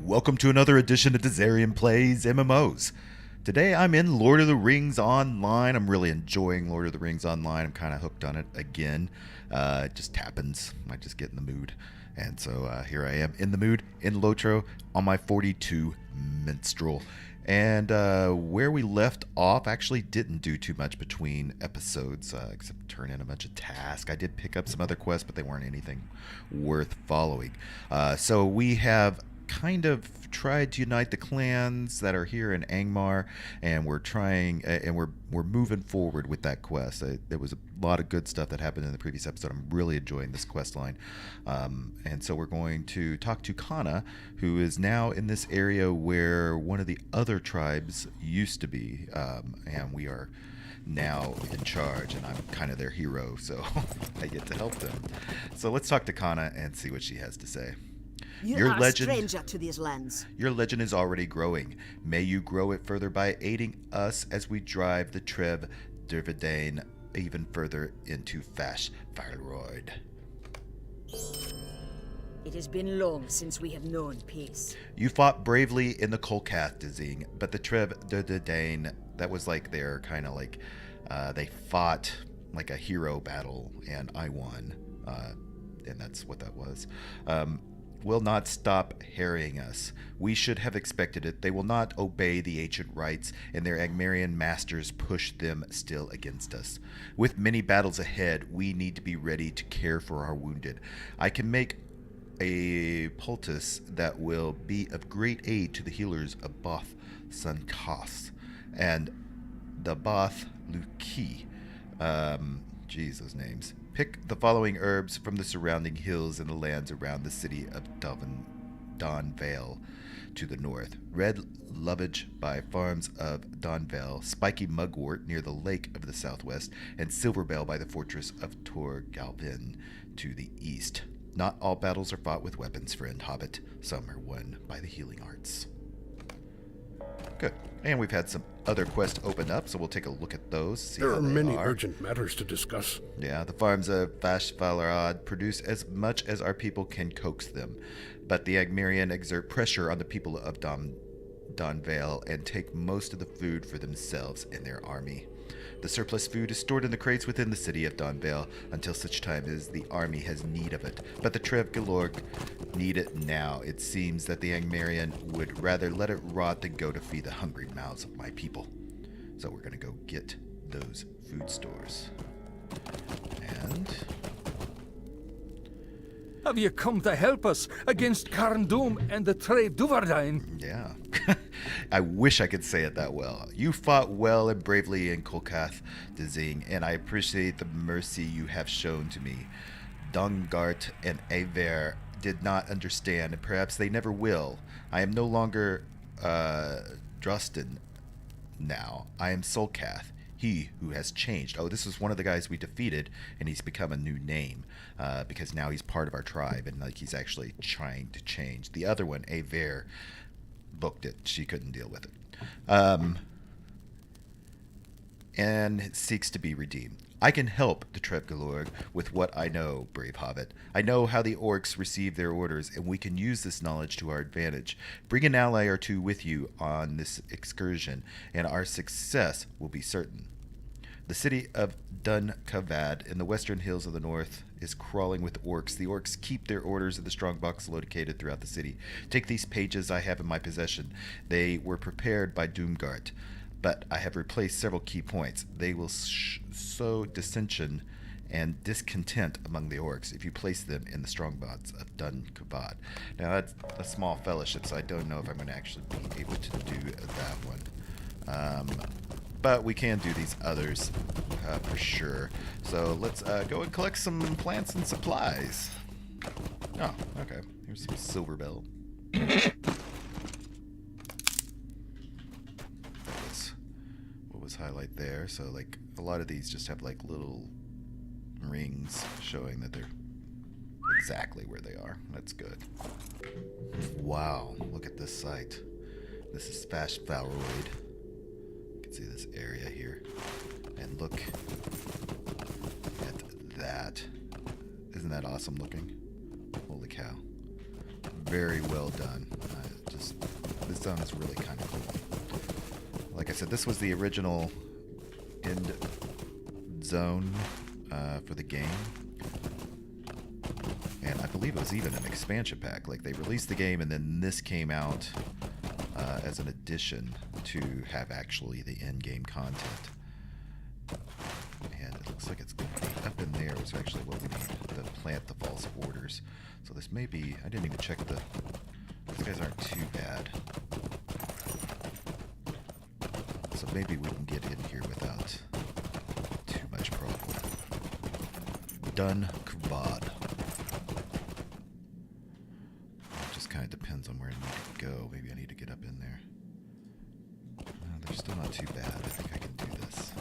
Welcome to another edition of Dizzarian Plays MMOs. Today I'm in Lord of the Rings Online. I'm really enjoying Lord of the Rings Online. I'm kind of hooked on it again. It just happens. I just get in the mood. And so here I am in the mood in Lotro on my 42 Minstrel. And where we left off, actually didn't do too much between episodes, except turn in a bunch of tasks. I did pick up some other quests, but they weren't anything worth following. So we have kind of tried to unite the clans that are here in Angmar, and we're trying, and we're moving forward with that quest. There was a lot of good stuff that happened in the previous episode. I'm really enjoying this quest line, and so we're going to talk to Kana, who is now in this area where one of the other tribes used to be, and we are now in charge, and I'm kind of their hero, so I get to help them. So let's talk to Kana and see what she has to say. You are a stranger to these lands. Your legend is already growing. May you grow it further by aiding us as we drive the Trev Dervidane even further into Fash Farroid. It has been long since we have known peace. You fought bravely in the Kolkath Dizing, but the Trev Dervidane, that was like their kind of like, they fought like a hero battle, and I won. And that's what that was. Will not stop harrying us. We should have expected it. They will not obey the ancient rites, and their Angmarian masters push them still against us. With many battles ahead, we need to be ready to care for our wounded. I can make a poultice that will be of great aid to the healers of Both Sunkas and the Both Luki. Those names. Pick the following herbs from the surrounding hills and the lands around the city of Donvale to the north. Red lovage by farms of Donvale, spiky mugwort near the lake of the southwest, and silverbell by the fortress of Torgalvin to the east. Not all battles are fought with weapons, friend Hobbit. Some are won by the healing arts. Good. And we've had some other quests open up, so we'll take a look at those. There are many urgent matters to discuss. Yeah, the farms of Vashvalarad produce as much as our people can coax them, but the Angmarian exert pressure on the people of Donvale and take most of the food for themselves and their army. The surplus food is stored in the crates within the city of Donvale until such time as the army has need of it. But the Trev Galorg need it now. It seems that the Angmarian would rather let it rot than go to feed the hungry mouths of my people. So we're going to go get those food stores. And have you come to help us against Carndum and the Tre Duvardine? Yeah. I wish I could say it that well. You fought well and bravely in Kolkath Dizing, and I appreciate the mercy you have shown to me. Dongart and Aughaire did not understand, and perhaps they never will. I am no longer Drustin now. I am Solkath, he who has changed. Oh, this is one of the guys we defeated, and he's become a new name, because now he's part of our tribe, and like he's actually trying to change. The other one, Aughaire, booked it. She couldn't deal with it. And seeks to be redeemed. I can help the Trev Galorg with what I know, brave hobbit. I know how the orcs receive their orders, and we can use this knowledge to our advantage. Bring an ally or two with you on this excursion, and our success will be certain. The city of Dunkavad in the western hills of the north is crawling with orcs. The orcs keep their orders in the strongbox located throughout the city. Take these pages I have in my possession. They were prepared by Doomgart, but I have replaced several key points. They will sow dissension and discontent among the orcs if you place them in the strongbox of Dunkavad. Now that's a small fellowship, so I don't know if I'm going to actually be able to do that one. But we can do these others for sure. So let's go and collect some plants and supplies. Oh, okay. Here's some silverbell. What was highlight there? So like a lot of these just have like little rings showing that they're exactly where they are. That's good. Wow, look at this site. This is Fash Farroid. See this area here, and look at that. Isn't that awesome looking? Holy cow. Very well done. This zone is really kind of cool. Like I said, this was the original end zone for the game. And I believe it was even an expansion pack. Like, they released the game and then this came out as an addition to have actually the end-game content. And it looks like it's going to be up in there is actually what we need to plant the false orders. So this may be... I didn't even check the... These guys aren't too bad. So maybe we can get in here without too much problem. Done Kubad. Just kind of depends on where I need to go. Maybe I need to get up in there. They're still not too bad. I think I can do this.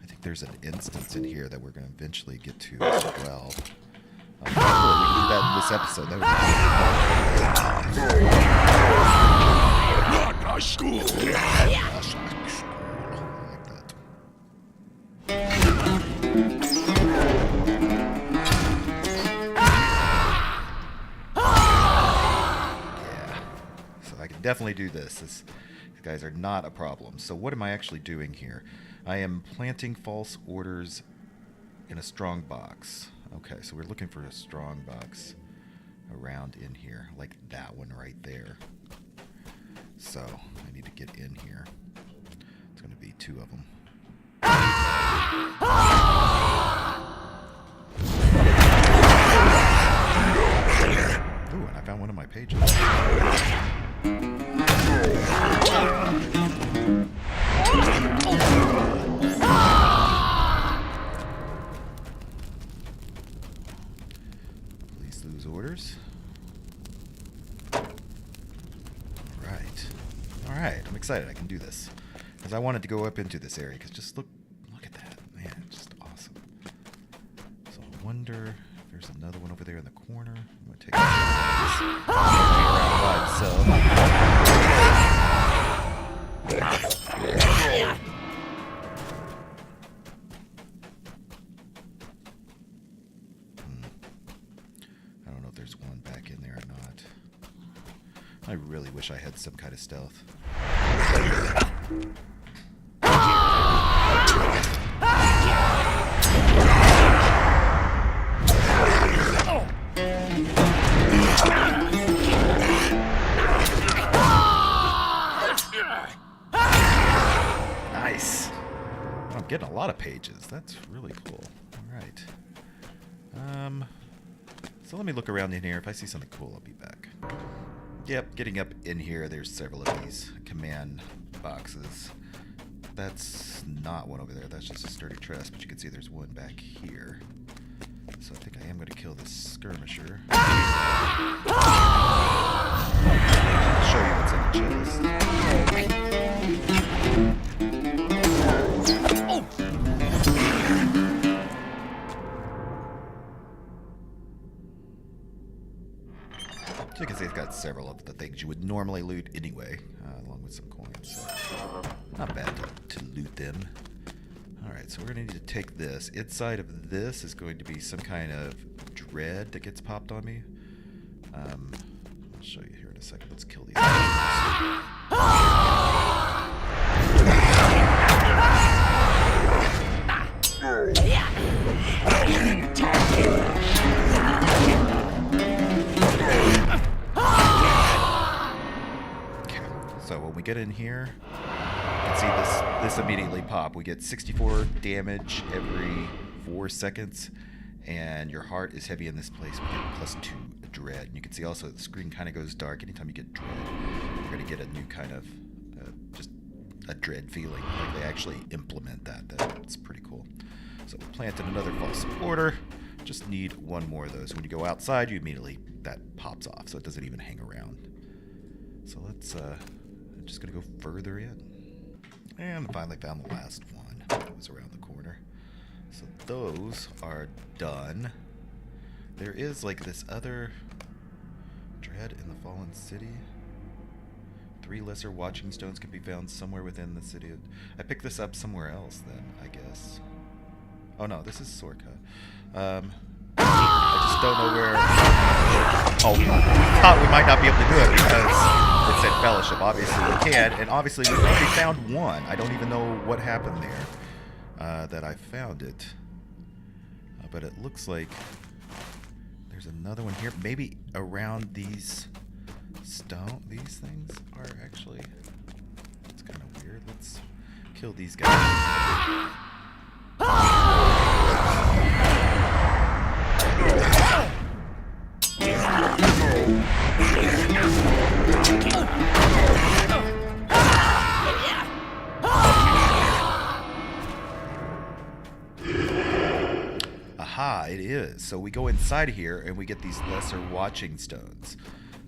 I think there's an instance in here that we're going to eventually get to as well. Hopefully we can do that in this episode. That would be Not a school. I like that. Yeah. So I can definitely do this. These guys are not a problem. So what am I actually doing here? I am planting false orders in a strong box. Okay, so we're looking for a strong box around in here, like that one right there. So I need to get in here. It's going to be 2 of them. Ooh, and I found one of my pages. Please lose orders. Alright, I'm excited I can do this. Because I wanted to go up into this area, because just look at that. Man, it's just awesome. So I wonder if there's another one over there in the corner. I'm going to take a shot at this. I don't know if there's one back in there or not. I really wish I had some kind of stealth. Nice. I'm getting a lot of pages. That's really cool. All right. So let me look around in here. If I see something cool, I'll be back. Yep, getting up in here, there's several of these command boxes. That's not one over there. That's just a sturdy truss, but you can see there's one back here. So I think I am going to kill this skirmisher. I'll show you what's in the chest. So you can see it's got several of the things you would normally loot anyway, along with some coins. So not bad to loot them. Alright, so we're going to need to take this. Inside of this is going to be some kind of dread that gets popped on me. I'll show you here in a second. Let's kill these guys. So when we get in here, you can see this immediately pop. We get 64 damage every 4 seconds, and your heart is heavy in this place. We get +2 dread. And you can see also the screen kind of goes dark. Anytime you get dread, you're going to get a new kind of just a dread feeling. Like they actually implement that. That's pretty cool. So we planted another false order. Just need one more of those. When you go outside, you immediately, that pops off, so it doesn't even hang around. So let's, I'm just going to go further in. And finally found the last one. It was around the corner. So those are done. There is like this other dread in the fallen city. 3 lesser watching stones can be found somewhere within the city. I picked this up somewhere else then, I guess. Oh no, this is Sorka. I just don't know where... well, we thought we might not be able to do it because it said fellowship. Obviously we can, and obviously we've already found one. I don't even know what happened there that I found it. But it looks like there's another one here. Maybe around these these things are actually... It's kind of weird. Let's kill these guys. Aha, it is. So we go inside here and we get these lesser watching stones.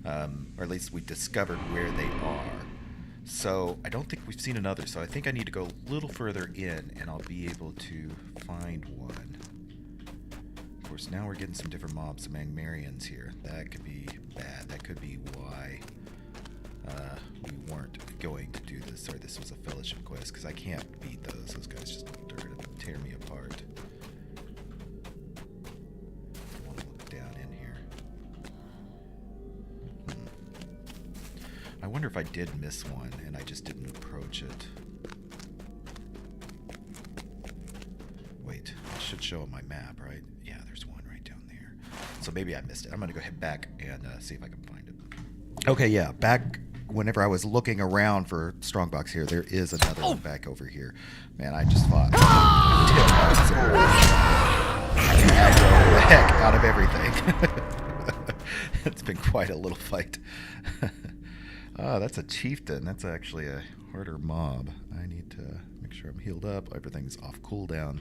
Or at least we discovered where they are. So I don't think we've seen another. So I think I need to go a little further in and I'll be able to find one. Of course, now we're getting some different mobs, some Angmarians here. That could be bad. That could be why we weren't going to do this, or this was a fellowship quest, because I can't beat those. Those guys just dirt and tear me apart. I want to look down in here. I wonder if I did miss one and I just didn't approach it. Wait, it should show on my map, right? Yeah, there's one right down there. So maybe I missed it. I'm going to go head back and see if I can find it. Okay, yeah, back whenever I was looking around for Strongbox here, there is another one back over here. Man, I just fought. Aggro the heck out of everything. It's been quite a little fight. Oh, that's a chieftain. That's actually a harder mob. I need to make sure I'm healed up. Everything's off cooldown.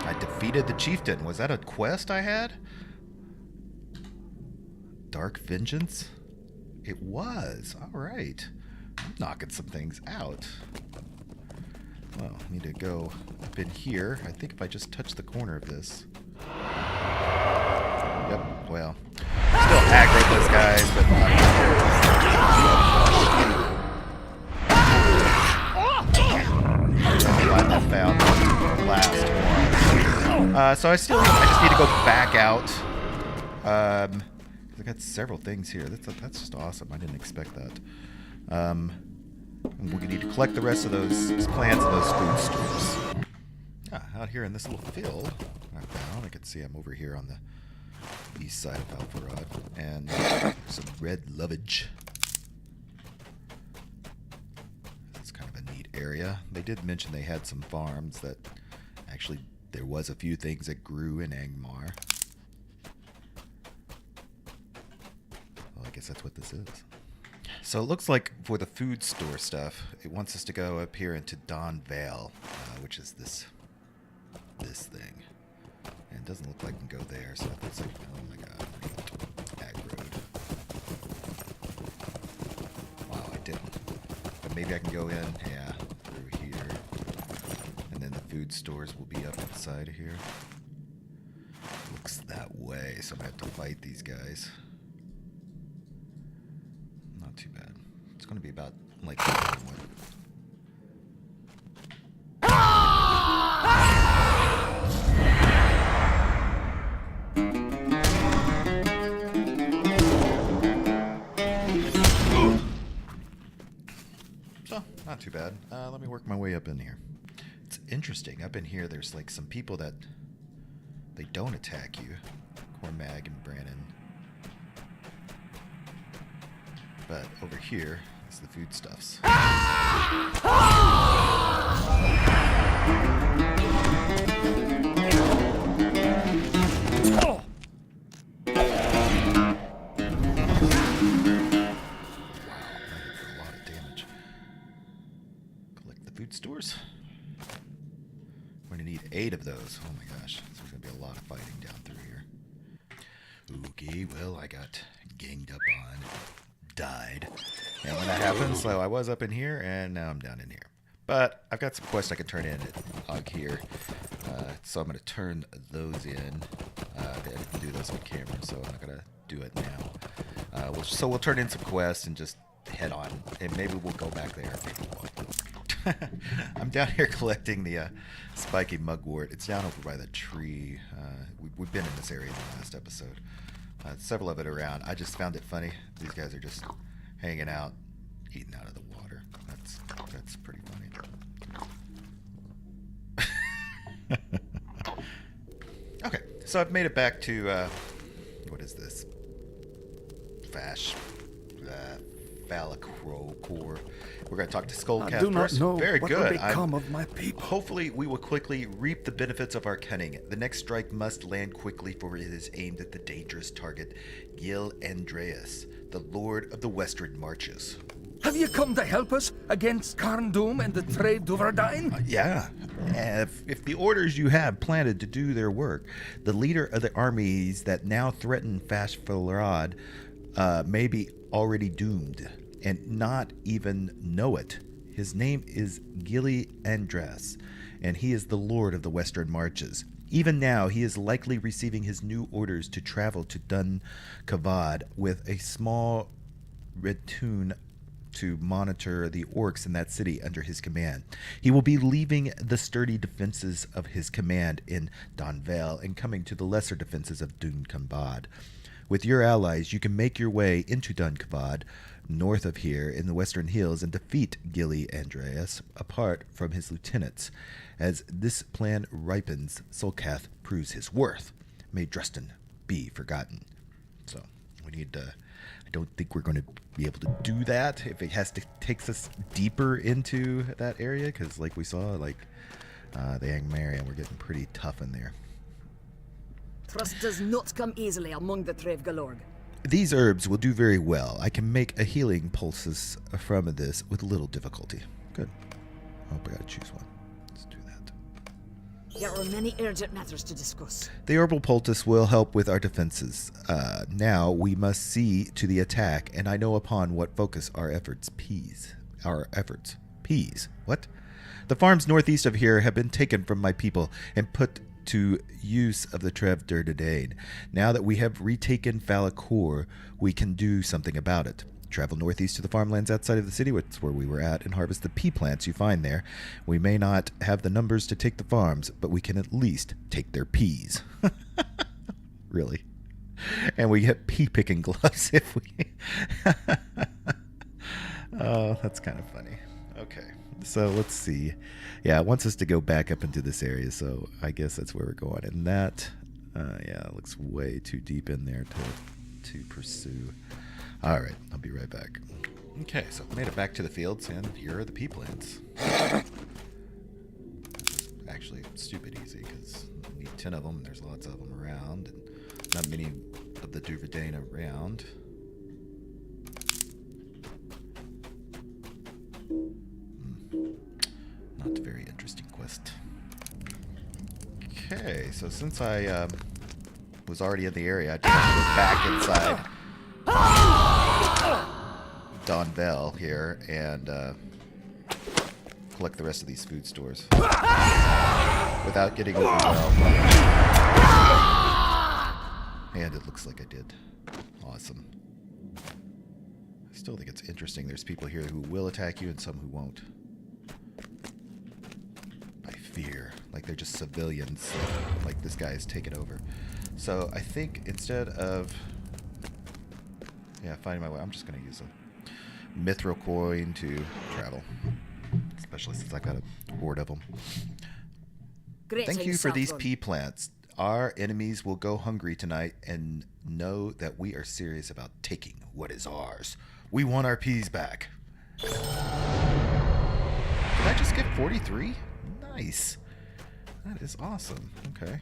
I defeated the chieftain. Was that a quest I had? Dark Vengeance? It was. Alright. I'm knocking some things out. Well, I need to go up in here. I think if I just touch the corner of this. Yep, well. Still aggro those guys, but not. I found the last one. So I just need to go back out. I got several things here. That's just awesome. I didn't expect that. And we need to collect the rest of those plants and those food stores. Out here in this little field, I can see I'm over here on the east side of Alvarad, and some red lovage. That's kind of a neat area. They did mention they had some farms that actually there was a few things that grew in Angmar. Well, I guess that's what this is. So it looks like for the food store stuff, it wants us to go up here into Don Vale, which is this thing. And it doesn't look like we can go there, so it's like, oh my god, I got aggroed. Wow, I didn't. But maybe I can go in, yeah, through here. And then the food stores will be up inside of here. Looks that way, so I'm gonna have to fight these guys. Not too bad. It's gonna be about like one. So, not too bad. Let me work my way up in here. It's interesting. Up in here, there's like some people that they don't attack you. Cormag and Brannon. But over here is the foodstuffs. Stores. We're going to need 8 of those. Oh my gosh. So there's going to be a lot of fighting down through here. Okay, well, I got ganged up on. Died. And when that happens, so I was up in here, and now I'm down in here. But I've got some quests I can turn in at Aughaire. So I'm going to turn those in. I didn't do those on camera, so I'm not going to do it now. So we'll turn in some quests and just head on, and maybe we'll go back there. Maybe we won't. I'm down here collecting the spiky mugwort. It's down over by the tree. We've been in this area in the last episode. Several of it around. I just found it funny. These guys are just hanging out, eating out of the water. That's pretty funny. Okay, so I've made it back to what is this? Valakor. We're going to talk to Skullcast. I do not know Very what good. will become of my people. Hopefully, we will quickly reap the benefits of our cunning. The next strike must land quickly, for it is aimed at the dangerous target, Gil Andreas, the Lord of the Western Marches. Have you come to help us against Carndum and the Tre Duvardine? Yeah. If the orders you have planted to do their work, the leader of the armies that now threaten Fashfalrad may be already doomed and not even know it. His name is Gili Andras, and he is the Lord of the Western Marches. Even now, he is likely receiving his new orders to travel to Dun Kavad with a small retinue to monitor the orcs in that city under his command. He will be leaving the sturdy defenses of his command in Donvel and coming to the lesser defenses of Dun Kavad. With your allies, you can make your way into Dun Kavad, north of here in the Western Hills, and defeat Gili Andreas apart from his lieutenants. As this plan ripens, Solkath proves his worth. May Dresden be forgotten. So, we need to... I don't think we're going to be able to do that if it has to takes us deeper into that area, because like we saw, like the Angmar, and we're getting pretty tough in there. Trust does not come easily among the Trev Galorg. These herbs will do very well. I can make a healing pulses from this with little difficulty. Good. I hope I gotta choose one. Let's do that. There are many urgent matters to discuss. The herbal poultice will help with our defenses. Now we must see to the attack, and I know upon what focus our efforts. Peas. What? The farms northeast of here have been taken from my people and put to use of the Trev Durdadain. Now that we have retaken Valakor, we can do something about it. Travel northeast to the farmlands outside of the city, which is where we were at, and harvest the pea plants you find there. We may not have the numbers to take the farms, but we can at least take their peas. Really? And we get pea picking gloves if we... Oh, that's kind of funny. Okay, so let's see. Yeah, it wants us to go back up into this area, so I guess that's where we're going. And that, yeah, it looks way too deep in there to pursue. All right, I'll be right back. Okay, so made it back to the fields, and here are the pea plants. Actually, stupid easy, because you need 10 of them, and there's lots of them around, and not many of the Duvardane around. Not a very interesting quest. Okay, so since I was already in the area, I just have to go back inside Donvel here and collect the rest of these food stores without getting overwhelmed. And it looks like I did. Awesome. I still think it's interesting. There's people here who will attack you and some who won't. Fear, like they're just civilians, like this guy is taken over. So I think instead of finding my way, I'm just going to use a mithril coin to travel, especially since I got a horde of them. Thank you for these pea plants. Our enemies will go hungry tonight and know that we are serious about taking what is ours. We want our peas back. Did I just get 43? Nice. That is awesome. Okay.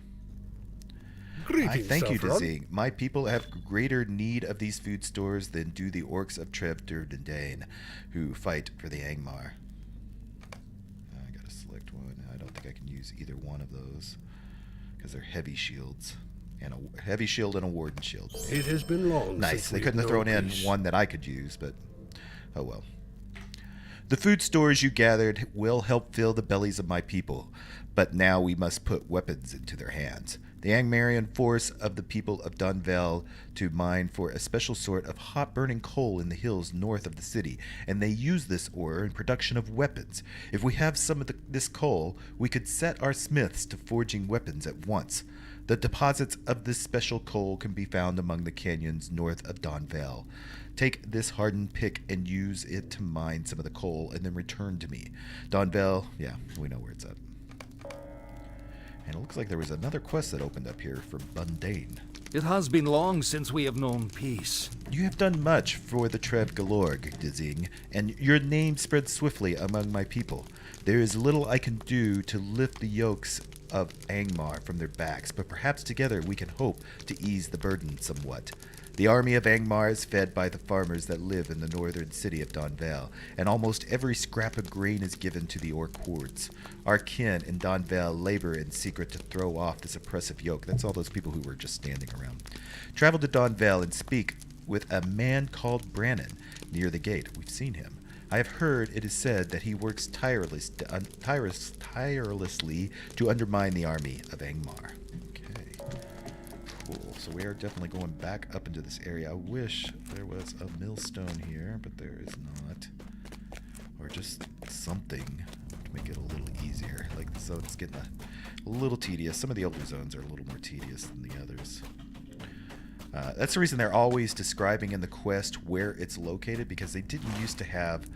Greetings, thank you, Saffron. Dizzarian. My people have greater need of these food stores than do the orcs of Trev Durdadain, who fight for the Angmar. I gotta select one. I don't think I can use either one of those because they're heavy shields, and a heavy shield and a warden shield. It has been long. Nice. Since They we've couldn't have known thrown in peace. one that I could use, but oh well. The food stores you gathered will help fill the bellies of my people, but now we must put weapons into their hands. The Angmarian force of the people of Donvel to mine for a special sort of hot-burning coal in the hills north of the city, and they use this ore in production of weapons. If we have some of this coal, we could set our smiths to forging weapons at once. The deposits of this special coal can be found among the canyons north of Donvel. Take this hardened pick and use it to mine some of the coal, and then return to me. Donvel, yeah, we know where it's at. And it looks like there was another quest that opened up here for Bundane. It has been long since we have known peace. You have done much for the Trev Galorg, Dizzing, and your name spread swiftly among my people. There is little I can do to lift the yokes of Angmar from their backs, but perhaps together we can hope to ease the burden somewhat. The army of Angmar is fed by the farmers that live in the northern city of Donvel, and almost every scrap of grain is given to the Orc hordes. Our kin in Donvel labor in secret to throw off this oppressive yoke. That's all those people who were just standing around. Travel to Donvel and speak with a man called Brannon near the gate. We've seen him. I have heard it is said that he works tirelessly to undermine the army of Angmar. Cool. So we are definitely going back up into this area. I wish there was a millstone here, but there is not. Or just something to make it a little easier. Like the zone's getting a little tedious. Some of the older zones are a little more tedious than the others. That's the reason they're always describing in the quest where it's located, because they didn't used to have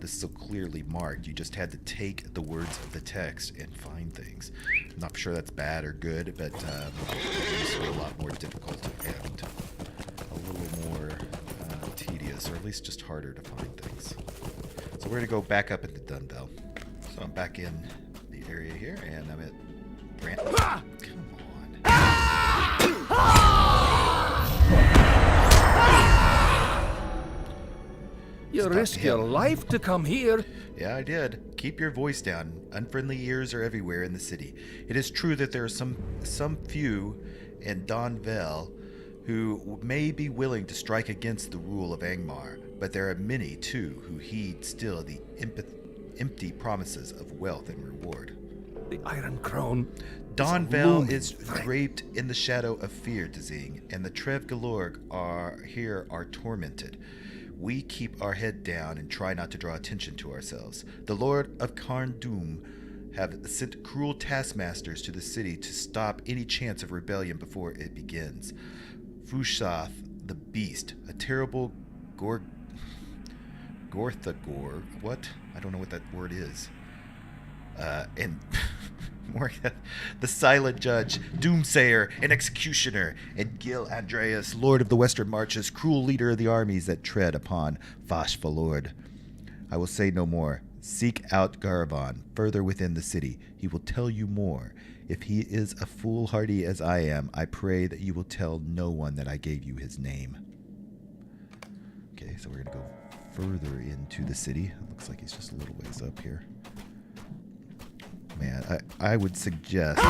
this so clearly marked. You just had to take the words of the text and find things. I'm not sure that's bad or good, but it's a lot more difficult and a little more tedious, or at least just harder to find things. So we're going to go back up into Donvel. So I'm back in the area here, and I'm at Brant. Come on. You risked your life to come here. Yeah, I did. Keep your voice down. Unfriendly ears are everywhere in the city. It is true that there are some few in Donvel who may be willing to strike against the rule of Angmar, but there are many, too, who heed still the empty promises of wealth and reward. The Iron Crown. Donvel is draped in the shadow of fear, Dizzing, and the Trev Galorg are tormented. We keep our head down and try not to draw attention to ourselves. The Lord of Carndum have sent cruel taskmasters to the city to stop any chance of rebellion before it begins. Fushath, the Beast, a terrible Gorthagor, what? I don't know what that word is. And Morgan, the Silent Judge, Doomsayer, and Executioner, and Gil Andreas, Lord of the Western Marches, cruel leader of the armies that tread upon Vashvalord. I will say no more. Seek out Garavan, further within the city. He will tell you more. If he is a foolhardy as I am, I pray that you will tell no one that I gave you his name. Okay, so we're going to go further into the city. It looks like he's just a little ways up here. Man, I would suggest these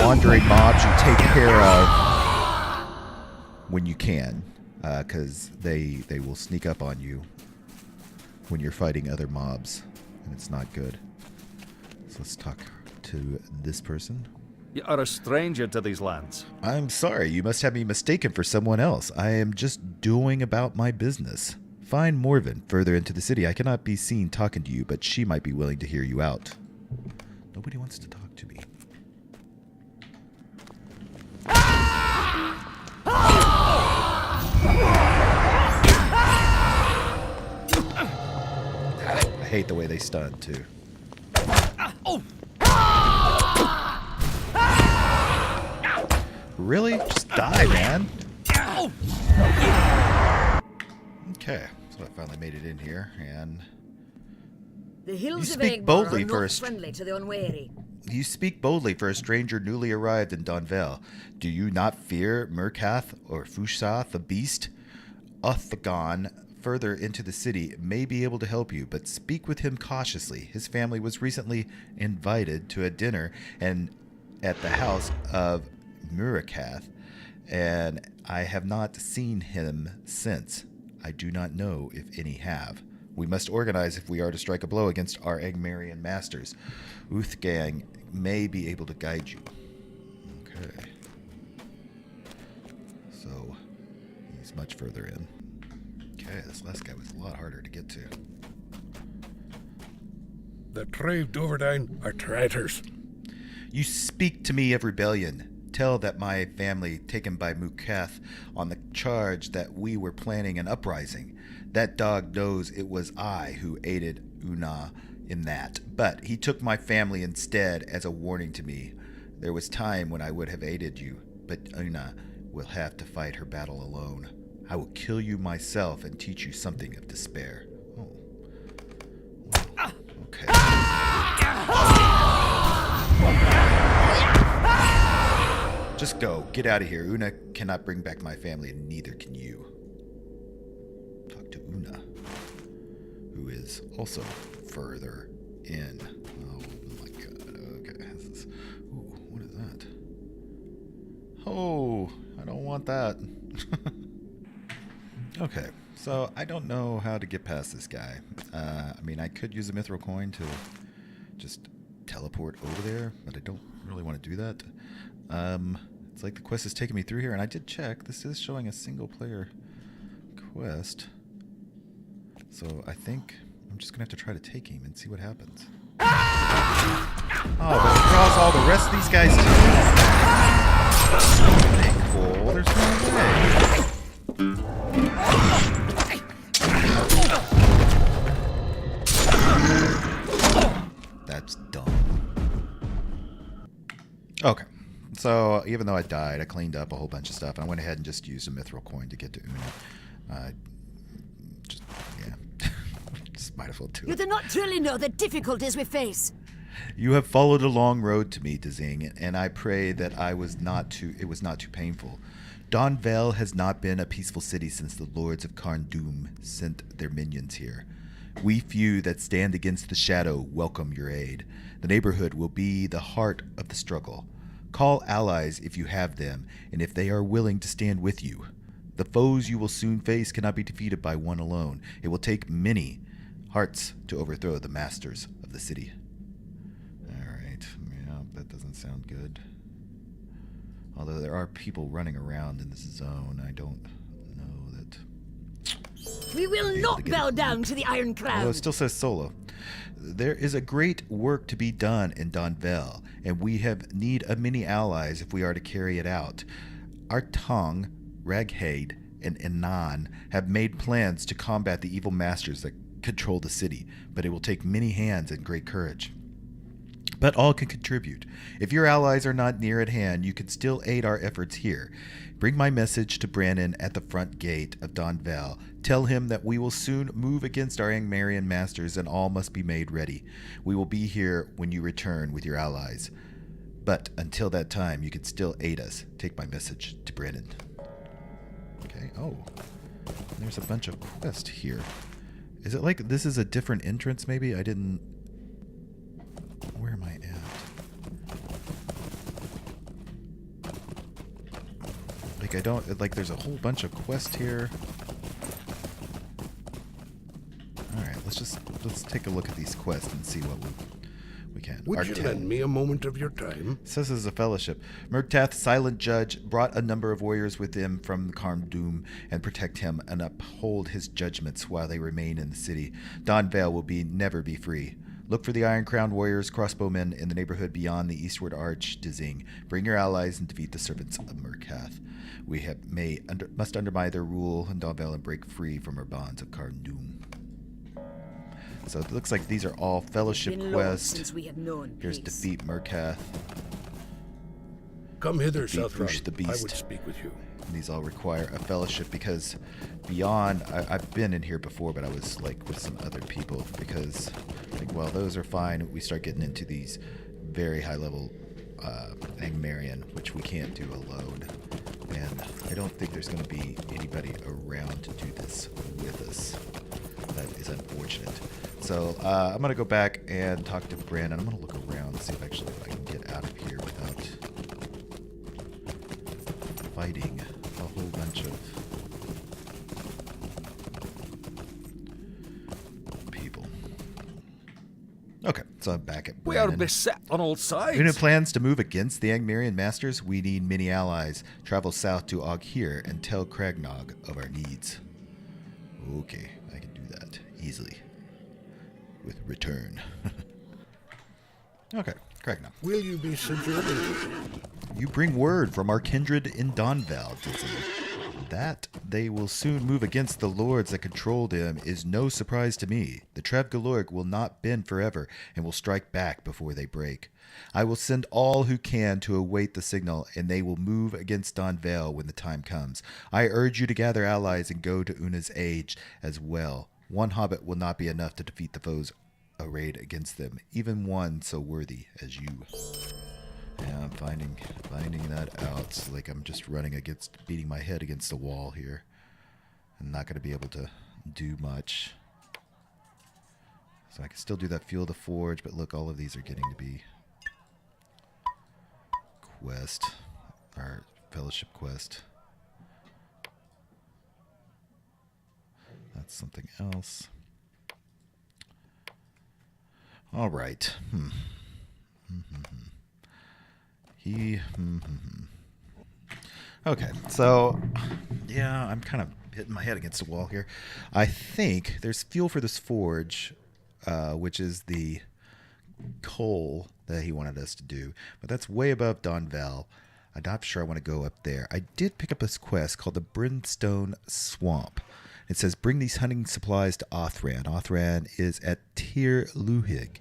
wandering mobs you take care of when you can, because they will sneak up on you when you're fighting other mobs, and it's not good. So let's talk to this person. You are a stranger to these lands. I'm sorry, you must have me mistaken for someone else. I am just doing about my business. Find Morven further into the city. I cannot be seen talking to you, but she might be willing to hear you out. Nobody wants to talk to me. I hate the way they stun, too. Really? Just die, man. Okay, so I finally made it in here, and The hills You of speak Angmar boldly are not first. friendly to the unwary. you speak boldly for a stranger newly arrived in Donvel. Do you not fear Murkath or Fushath, the beast? Uthgan, further into the city, may be able to help you, but speak with him cautiously. His family was recently invited to a dinner and at the house of Murakath, and I have not seen him since. I do not know if any have. We must organize if we are to strike a blow against our Angmarian masters. Uthgang may be able to guide you. Okay. So, he's much further in. Okay, this last guy was a lot harder to get to. The Trade Duverdine are traitors. You speak to me of rebellion. Tell that my family taken by Mukath on the charge that we were planning an uprising. That dog knows it was I who aided Una in that, but he took my family instead as a warning to me. There was time when I would have aided you, but Una will have to fight her battle alone. I will kill you myself and teach you something of despair. Oh. Okay. Just go. Get out of here. Una cannot bring back my family, and neither can you. Talk to Una, who is also further in. Oh my god. Okay. This is, ooh, what is that? Oh, I don't want that. Okay. So I don't know how to get past this guy. I mean, I could use a mithril coin to just teleport over there, but I don't really want to do that. It's like the quest is taking me through here, and I did check. This is showing a single-player quest. So I think I'm just going to have to try to take him and see what happens. Oh, but it draws all the rest of these guys too? Cool. There's no way. That's dumb. Okay. So, even though I died, I cleaned up a whole bunch of stuff. And I went ahead and just used a mithril coin to get to Una. Just might as well do You it. do not truly know the difficulties we face. You have followed a long road to me, Dizzing, and I pray that it was not too painful. Donvel has not been a peaceful city since the lords of Carn-Dûm sent their minions here. We few that stand against the shadow welcome your aid. The neighborhood will be the heart of the struggle. Call allies if you have them, and if they are willing to stand with you. The foes you will soon face cannot be defeated by one alone. It will take many hearts to overthrow the masters of the city. Alright, yeah, that doesn't sound good. Although there are people running around in this zone, I don't know that... We will not bow down to the Iron Crown. Although it still says solo. There is a great work to be done in Donvel, and we have need of many allies if we are to carry it out. Our tongue, Raghaid, and Enan have made plans to combat the evil masters that control the city, but it will take many hands and great courage. But all can contribute. If your allies are not near at hand, you can still aid our efforts here. Bring my message to Brannon at the front gate of Donvel. Tell him that we will soon move against our Angmarian masters and all must be made ready. We will be here when you return with your allies. But until that time, you can still aid us. Take my message to Brannon. Okay, oh. There's a bunch of quests here. Is it like this is a different entrance maybe? I didn't... Where am I at? Like I don't... Like there's a whole bunch of quests here. Alright, let's take a look at these quests and see what we can. Would you lend me a moment of your time? Says as a fellowship. Murgtath, silent judge, brought a number of warriors with him from Carn-Dûm and protect him and uphold his judgments while they remain in the city. Donvel will never be free. Look for the Iron-Crowned warriors, crossbowmen in the neighborhood beyond the eastward arch, Dizzing. Bring your allies and defeat the servants of Murgtath. We must undermine their rule in Donvel and break free from our bonds of Carn-Dûm. So it looks like these are all fellowship quests. Since we have known Here's peace. defeat Murgtath. Come hither, Defeat Southron. Ush the I Beast. would speak with you. And these all require a fellowship because beyond, I've been in here before, but I was like with some other people because like, well, those are fine. We start getting into these very high level Angmarian, which we can't do alone. And I don't think there's going to be anybody around to do this with us. That is unfortunate. So I'm going to go back and talk to Brandon. I'm going to look around and see if actually I can get out of here without fighting a whole bunch of people. Okay, so I'm back at We are Brandon. beset on all sides. Una plans to move against the Angmarian masters. We need many allies. Travel south to Aughaire and tell Cragnog of our needs. Okay, I can do that easily. With return. Okay, Cragnog. Will you be sojourning? You bring word from our kindred in Donval, that they will soon move against the lords that control them is no surprise to me. The Trev Galorg will not bend forever and will strike back before they break. I will send all who can to await the signal, and they will move against Donval when the time comes. I urge you to gather allies and go to Una's aid as well. One hobbit will not be enough to defeat the foes arrayed against them, even one so worthy as you. Yeah, I'm finding that out. It's like I'm just beating my head against the wall here. I'm not going to be able to do much. So I can still do that Fuel the Forge, but look, all of these are getting to be quest, or fellowship quest. That's something else. All right. Okay, so yeah, I'm kind of hitting my head against the wall here. I think there's fuel for this forge, which is the coal that he wanted us to do, but that's way above Donval. I'm not sure I want to go up there. I did pick up this quest called the Brimstone Swamp. It says, bring these hunting supplies to Othran. Othran is at Tir Luhig,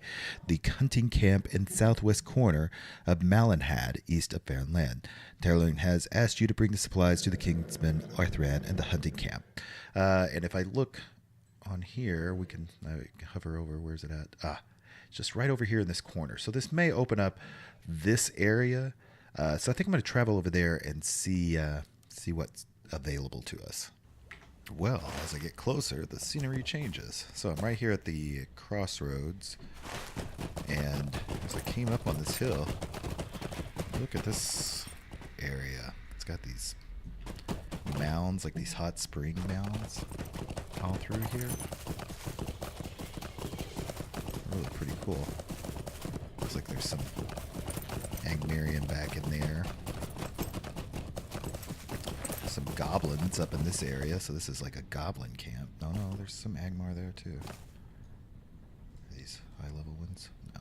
the hunting camp in southwest corner of Malinhad, east of Fernland. Terlin has asked you to bring the supplies to the Kingsman Othran and the hunting camp. And if I look on here, we can hover over. Where's it at? It's just right over here in this corner. So this may open up this area. So I think I'm going to travel over there and see what's available to us. Well, as I get closer, the scenery changes. So I'm right here at the crossroads, and as I came up on this hill, look at this area. It's got these mounds, like these hot spring mounds all through here. Really pretty cool. Looks like there's some Angmarian back in there. Some goblins up in this area, so this is like a goblin camp. No, there's some Angmar there too. These high level ones? No.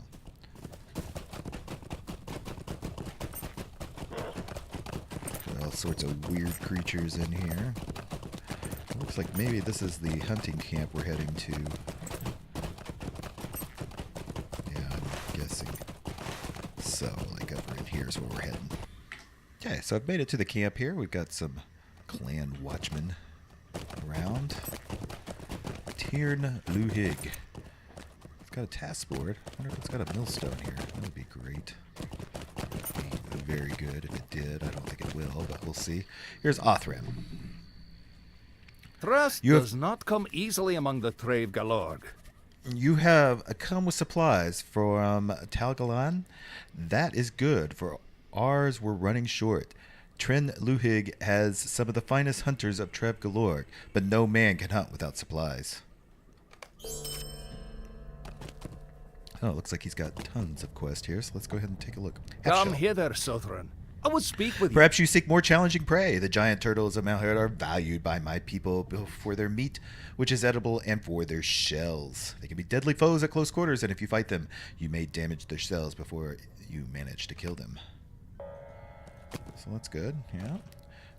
All sorts of weird creatures in here. It looks like maybe this is the hunting camp we're heading to. Yeah, I'm guessing. So, like over in here is where we're heading. Okay, so I've made it to the camp here. We've got some clan watchmen around. Tirn Luhig. It's got a task board. I wonder if it's got a millstone here. That would be great. Be very good if it did. I don't think it will, but we'll see. Here's Othran. Trust does not come easily among the Trave Galorg. You have come with supplies from Talgalan. That is good, for ours were running short. Trin Luhig has some of the finest hunters of Trev Galorg, but no man can hunt without supplies. Oh, it looks like he's got tons of quests here, so let's go ahead and take a look. Come hither, Southron. I would speak with you. Perhaps you seek more challenging prey. The giant turtles of Malherd are valued by my people for their meat, which is edible, and for their shells. They can be deadly foes at close quarters, and if you fight them, you may damage their shells before you manage to kill them. So that's good, yeah.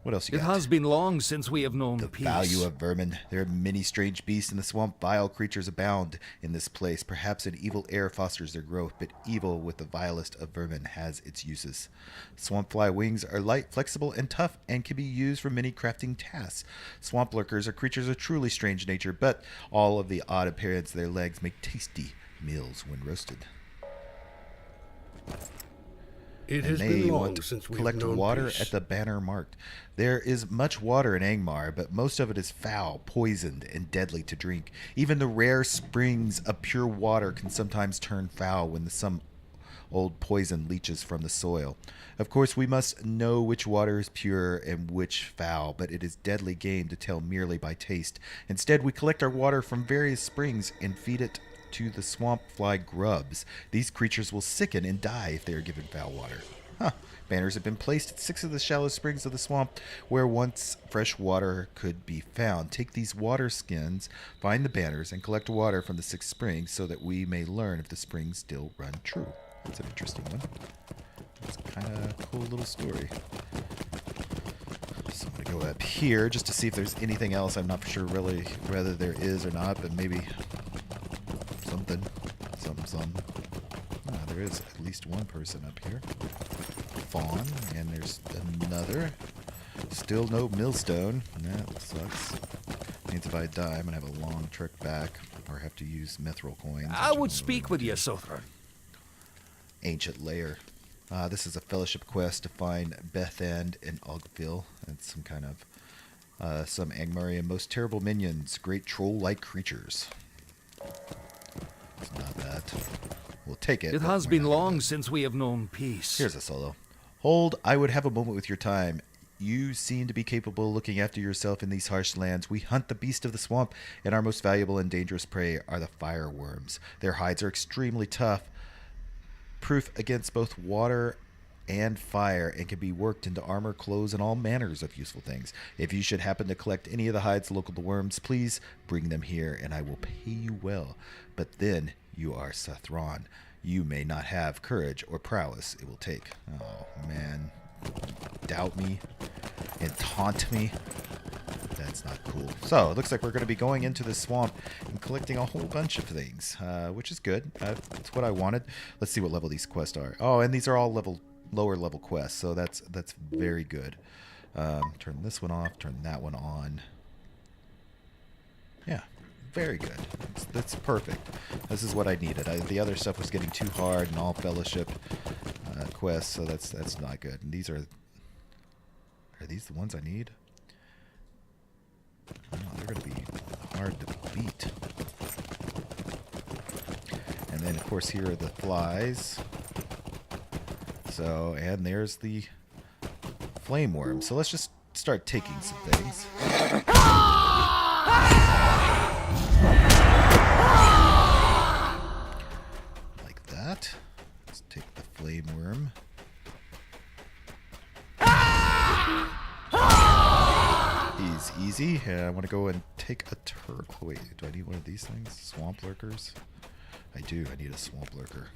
What else you got? It has been long since we have known The peace. value of vermin. There are many strange beasts in the swamp. Vile creatures abound in this place. Perhaps an evil air fosters their growth, but evil with the vilest of vermin has its uses. Swamp fly wings are light, flexible, and tough, and can be used for many crafting tasks. Swamp lurkers are creatures of truly strange nature, but all of the odd appearance of their legs make tasty meals when roasted. It has They been long want to since we collect have known water peace. at the banner marked. There is much water in Angmar, but most of it is foul, poisoned, and deadly to drink. Even the rare springs of pure water can sometimes turn foul when some old poison leaches from the soil. Of course, we must know which water is pure and which foul, but it is deadly game to tell merely by taste. Instead, we collect our water from various springs and feed it to the swamp fly grubs. These creatures will sicken and die if they are given foul water. Huh. Banners have been placed at 6 of the shallow springs of the swamp where once fresh water could be found. Take these water skins, find the banners, and collect water from the 6 springs so that we may learn if the springs still run true. That's an interesting one. It's kind of a cool little story. So I'm going to go up here just to see if there's anything else. I'm not sure really whether there is or not, but maybe something. Some. Oh, there is at least one person up here. Fawn, and there's another. Still no millstone. That sucks. Means if I die, I'm going to have a long trek back or have to use mithril coins. I would speak with you, Sothran. Ancient Lair. This is a fellowship quest to find Bethend and Aughaire. It's some kind of some Angmarian most terrible minions, great troll-like creatures. It's not that. We'll take it. It has been long since we have known peace. Here's a solo. Hold, I would have a moment with your time. You seem to be capable of looking after yourself in these harsh lands. We hunt the beast of the swamp, and our most valuable and dangerous prey are the fireworms. Their hides are extremely tough, proof against both water and fire, and can be worked into armor, clothes, and all manners of useful things. If you should happen to collect any of the hides local to worms, please bring them here, and I will pay you well. But then you are Sothran. You may not have courage or prowess it will take. Oh, man. Doubt me and taunt me. That's not cool. So, it looks like we're going to be going into the swamp and collecting a whole bunch of things, which is good. That's what I wanted. Let's see what level these quests are. Oh, and these are all lower level quests, so that's very good. Turn this one off, turn that one on. Yeah, very good. That's perfect. This is what I needed. The other stuff was getting too hard and all fellowship quests, so that's not good. And these are these the ones I need? Oh, they're going to be hard to beat. And then, of course, here are the flies. So, and there's the flame worm. So let's just start taking some things. Like that. Let's take the flame worm. He's easy. I want to go and take a turtle. Wait, do I need one of these things? Swamp lurkers? I do. I need a swamp lurker.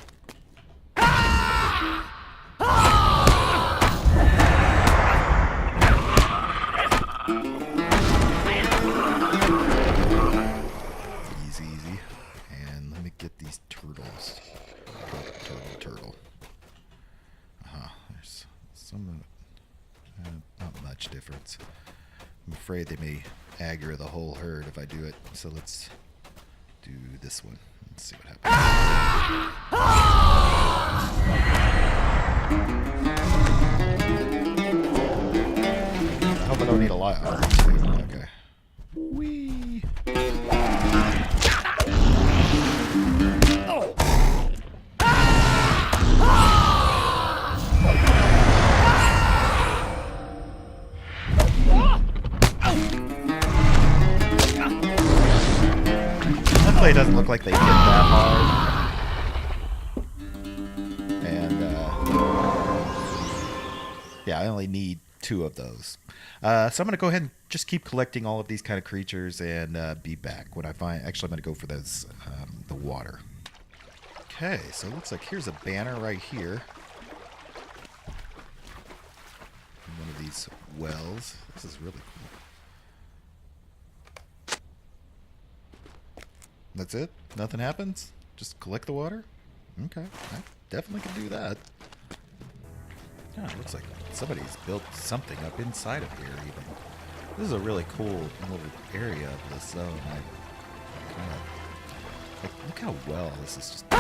Easy. And let me get these turtles. Turtle. There's some, not much difference. I'm afraid they may aggro the whole herd if I do it. So let's do this one. Let's see what happens. I hope I don't need a lot. Okay. Whee! It doesn't look like they hit that hard. And, yeah, I only need 2 of those. So I'm going to go ahead and just keep collecting all of these kind of creatures and be back when I find... Actually, I'm going to go for those, the water. Okay, so it looks like here's a banner right here. One of these wells. This is really cool. That's it? Nothing happens? Just collect the water? Okay, I definitely can do that. Yeah, it looks like somebody's built something up inside of here even. This is a really cool little area of this zone. Look how well this is just... This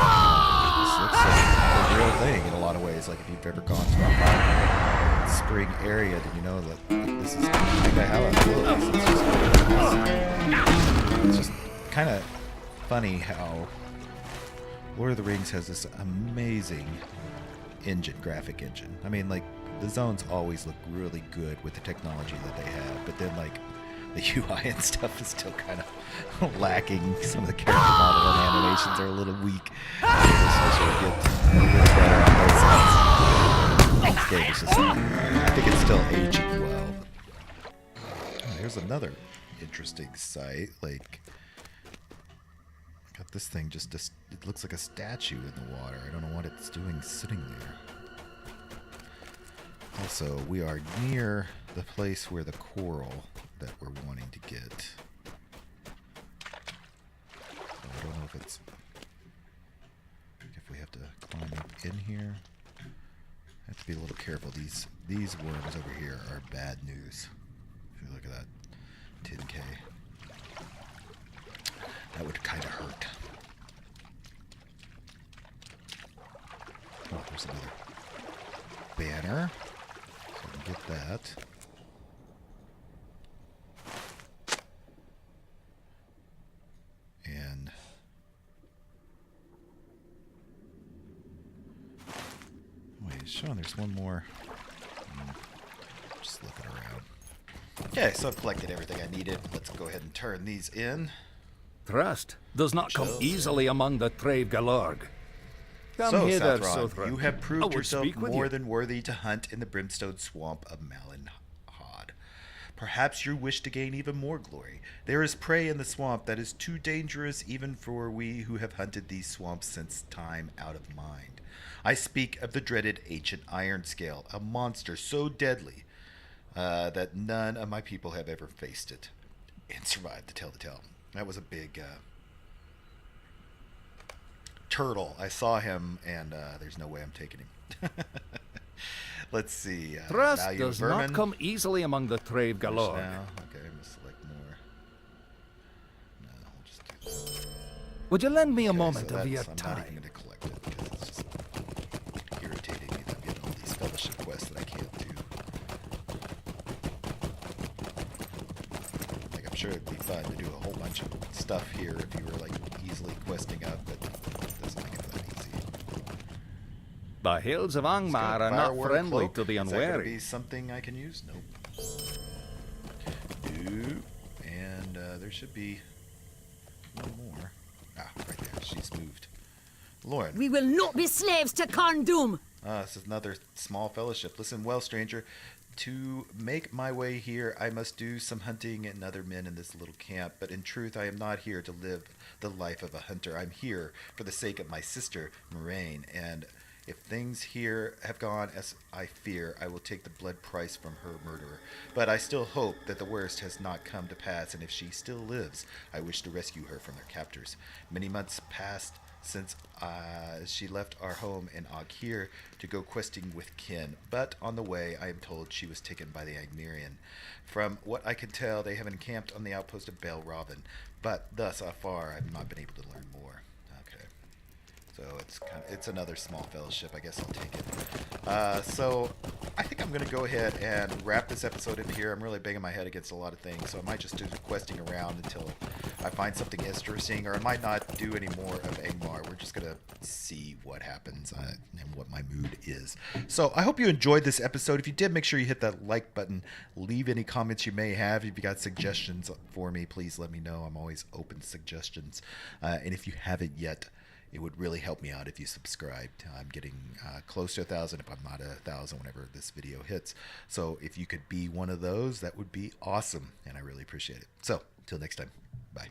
looks like a real thing in a lot of ways. Like if you've ever gone to a spring area, then you know that this is kind of how it looks. It's just kind of funny how Lord of the Rings has this amazing graphic engine. I mean, like, the zones always look really good with the technology that they have, but then, like, the UI and stuff is still kind of lacking. Some of the character model and animations are a little weak. I should get a little better on those sides. This game is just, I think it's still aging well. Oh, here's another interesting site. Like, got this thing just, it looks like a statue in the water. I don't know what it's doing sitting there. Also, we are near the place where the coral that we're wanting to get. So I don't know if it's, if we have to climb up in here. I have to be a little careful. These worms over here are bad news. If you look at that 10K, that would kind of hurt. Oh, there's another banner. So we can get that. And wait, Sean, there's one more. Just looking around. Okay, so I've collected everything I needed. Let's go ahead and turn these in. Trust does not come easily among the Trave Galorg. Come So, hither, Sathron, Sothran. you have I proved would yourself speak with more you. than worthy to hunt in the brimstone swamp of Malinhod. Perhaps you wish to gain even more glory. There is prey in the swamp that is too dangerous even for we who have hunted these swamps since time out of mind. I speak of the dreaded ancient iron scale, a monster so deadly that none of my people have ever faced it and survived to tell the tale. That was a big turtle. I saw him, and there's no way I'm taking him. Let's see. Trust value of does vermin. not come easily among the Trave Finish Galorg. now. Okay, I'm gonna select more. No, we'll just do that. Would you lend me a Okay, moment so of your I'm not time? even gonna collect it because it's just irritating me that I'm getting all these fellowship quests that I can't do. Like, I'm sure it'd be fun to do a whole bunch of stuff here if you were like easily questing up, but it doesn't make it that easy. The hills of It's Angmar got a are not firework friendly cloak. to the Is that gonna unwary. be something I can use? Nope. Nope. And there should be one more. Ah, right there. She's moved. Lauren. We will not be slaves to Karn Doom. This is another small fellowship. Listen well, stranger. To make my way here, I must do some hunting and other men in this little camp. But in truth, I am not here to live the life of a hunter. I'm here for the sake of my sister, Moraine. And if things here have gone as I fear, I will take the blood price from her murderer. But I still hope that the worst has not come to pass. And if she still lives, I wish to rescue her from their captors. Many months passed since she left our home in Aughaire to go questing with kin, but on the way I am told she was taken by the Angmarian. From what I can tell, they have encamped on the outpost of Bel Robin, but thus far I have not been able to learn more. Okay, so it's another small fellowship. I guess I'll take it. So I think I'm going to go ahead and wrap this episode in here. I'm really banging my head against a lot of things, so I might just do questing around until I find something interesting, or I might not do any more of Angmar. We're just going to see what happens and what my mood is. So I hope you enjoyed this episode. If you did, make sure you hit that like button. Leave any comments you may have. If you got suggestions for me, please let me know. I'm always open to suggestions. And if you haven't yet, it would really help me out if you subscribed. I'm getting close to 1,000, if I'm not 1,000 whenever this video hits. So if you could be one of those, that would be awesome, and I really appreciate it. So until next time, bye.